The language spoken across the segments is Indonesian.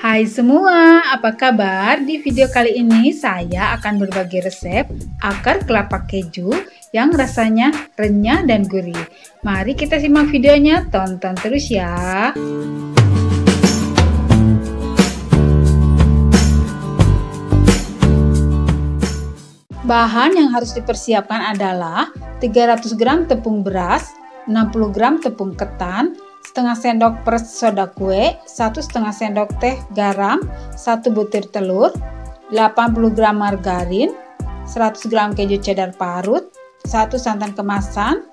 Hai semua, apa kabar? Di video kali ini saya akan berbagi resep akar kelapa keju yang rasanya renyah dan gurih. Mari kita simak videonya, tonton terus ya. Bahan yang harus dipersiapkan adalah 300 gram tepung beras, 60 gram tepung ketan, setengah sendok peres soda kue, 1,5 sendok teh garam, 1 butir telur, 80 gram margarin, 100 gram keju cheddar parut, 1 santan kemasan,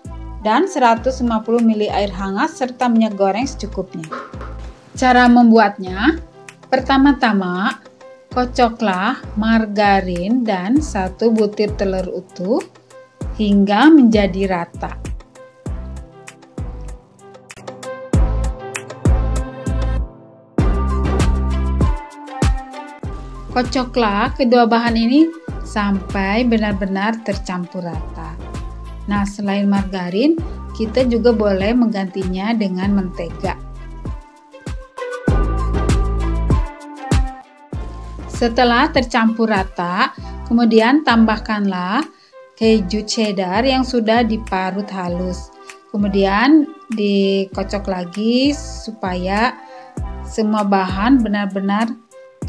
dan 150 ml air hangat serta minyak goreng secukupnya. Cara membuatnya, pertama-tama kocoklah margarin dan 1 butir telur utuh hingga menjadi rata. Kocoklah kedua bahan ini sampai benar-benar tercampur rata. Nah, selain margarin, kita juga boleh menggantinya dengan mentega. Setelah tercampur rata, kemudian tambahkanlah keju cheddar yang sudah diparut halus. Kemudian dikocok lagi supaya semua bahan benar-benar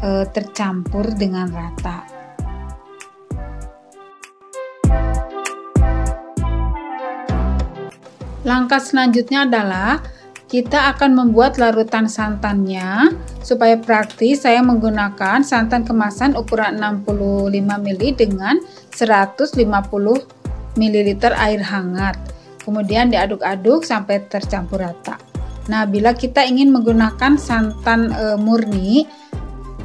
tercampur dengan rata. Langkah selanjutnya adalah kita akan membuat larutan santannya. Supaya praktis, saya menggunakan santan kemasan ukuran 65 ml dengan 150 ml air hangat. Kemudian diaduk-aduk sampai tercampur rata. Nah, bila kita ingin menggunakan santan murni,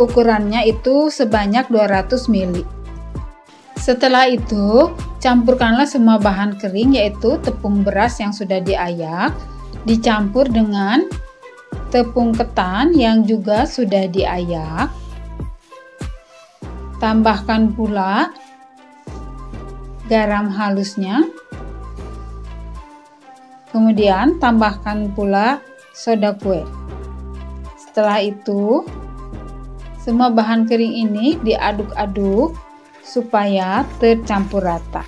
ukurannya itu sebanyak 200 ml. Setelah itu, campurkanlah semua bahan kering yaitu tepung beras yang sudah diayak, dicampur dengan tepung ketan yang juga sudah diayak. Tambahkan pula garam halusnya. Kemudian tambahkan pula soda kue. Setelah itu, semua bahan kering ini diaduk-aduk supaya tercampur rata.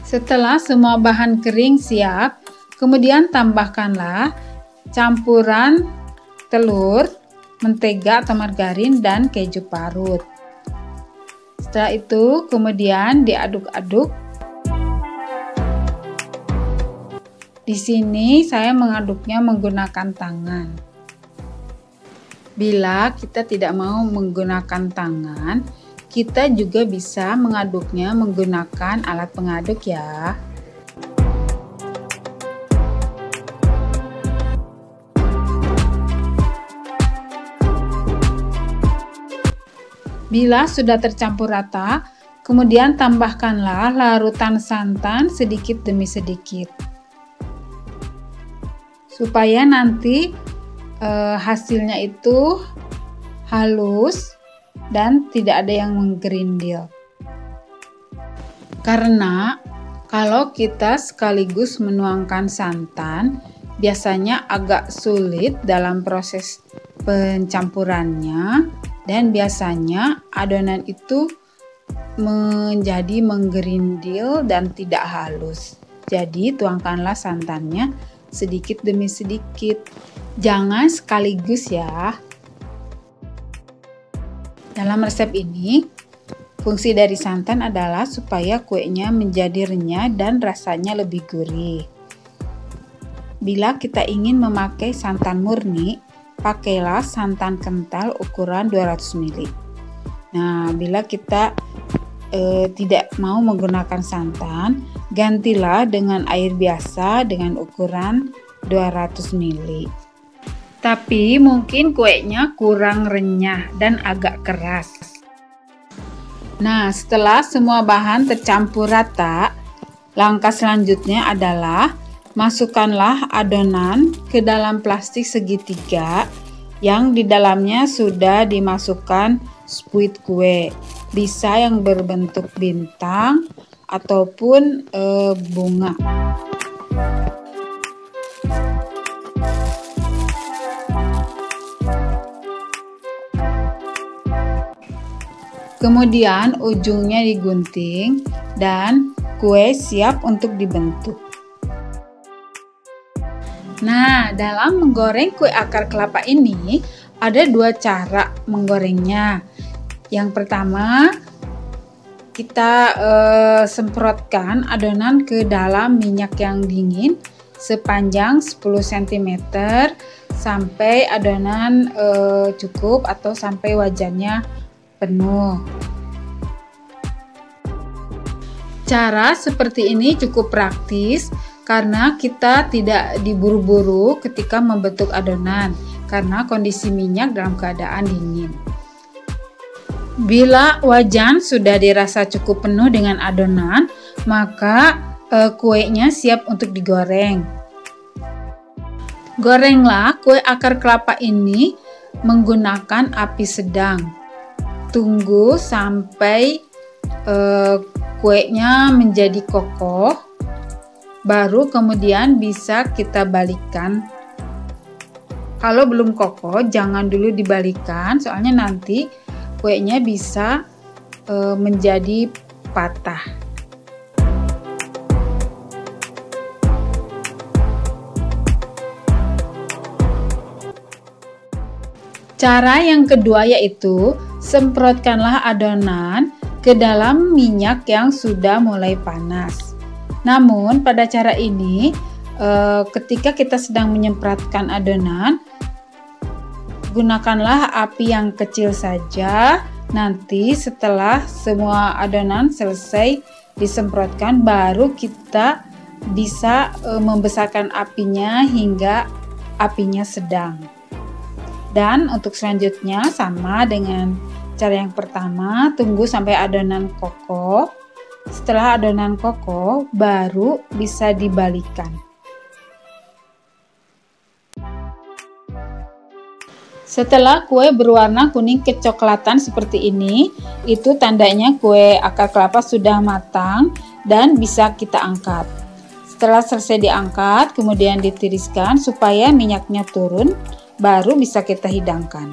Setelah semua bahan kering siap, kemudian tambahkanlah campuran telur, mentega atau margarin, dan keju parut. Setelah itu, kemudian diaduk-aduk. Di sini saya mengaduknya menggunakan tangan. Bila kita tidak mau menggunakan tangan, kita juga bisa mengaduknya menggunakan alat pengaduk ya. Bila sudah tercampur rata, kemudian tambahkanlah larutan santan sedikit demi sedikit. Supaya nanti hasilnya itu halus dan tidak ada yang menggerindil. Karena kalau kita sekaligus menuangkan santan, biasanya agak sulit dalam proses pencampurannya dan biasanya adonan itu menjadi menggerindil dan tidak halus. Jadi tuangkanlah santannya sedikit demi sedikit, jangan sekaligus ya. Dalam resep ini, fungsi dari santan adalah supaya kuenya menjadi renyah dan rasanya lebih gurih. Bila kita ingin memakai santan murni, pakailah santan kental ukuran 200 ml. Nah, bila kita tidak mau menggunakan santan, gantilah dengan air biasa dengan ukuran 200 ml. Tapi mungkin kuenya kurang renyah dan agak keras. Nah, setelah semua bahan tercampur rata, langkah selanjutnya adalah masukkanlah adonan ke dalam plastik segitiga yang di dalamnya sudah dimasukkan spuit kue. Bisa yang berbentuk bintang ataupun bunga. Kemudian ujungnya digunting dan kue siap untuk dibentuk. Nah, dalam menggoreng kue akar kelapa ini ada dua cara menggorengnya. Yang pertama, kita semprotkan adonan ke dalam minyak yang dingin sepanjang 10 cm sampai adonan cukup atau sampai wajannya penuh. Cara seperti ini cukup praktis karena kita tidak diburu-buru ketika membentuk adonan karena kondisi minyak dalam keadaan dingin. Bila wajan sudah dirasa cukup penuh dengan adonan, maka kuenya siap untuk digoreng. Gorenglah kue akar kelapa ini menggunakan api sedang. Tunggu sampai kuenya menjadi kokoh, baru kemudian bisa kita balikkan. Kalau belum kokoh, jangan dulu dibalikkan, soalnya nanti kuenya bisa menjadi patah. Cara yang kedua yaitu semprotkanlah adonan ke dalam minyak yang sudah mulai panas. Namun pada cara ini ketika kita sedang menyemprotkan adonan, gunakanlah api yang kecil saja. Nanti setelah semua adonan selesai disemprotkan, baru kita bisa membesarkan apinya hingga apinya sedang. Dan untuk selanjutnya sama dengan cara yang pertama, tunggu sampai adonan kokoh. Setelah adonan kokoh, baru bisa dibalikkan. Setelah kue berwarna kuning kecoklatan seperti ini, itu tandanya kue akar kelapa sudah matang dan bisa kita angkat. Setelah selesai diangkat, kemudian ditiriskan supaya minyaknya turun, baru bisa kita hidangkan.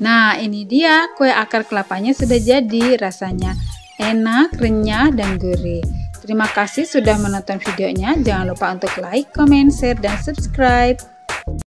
Nah, ini dia kue akar kelapanya sudah jadi. Rasanya enak, renyah, dan gurih. Terima kasih sudah menonton videonya. Jangan lupa untuk like, comment, share, dan subscribe.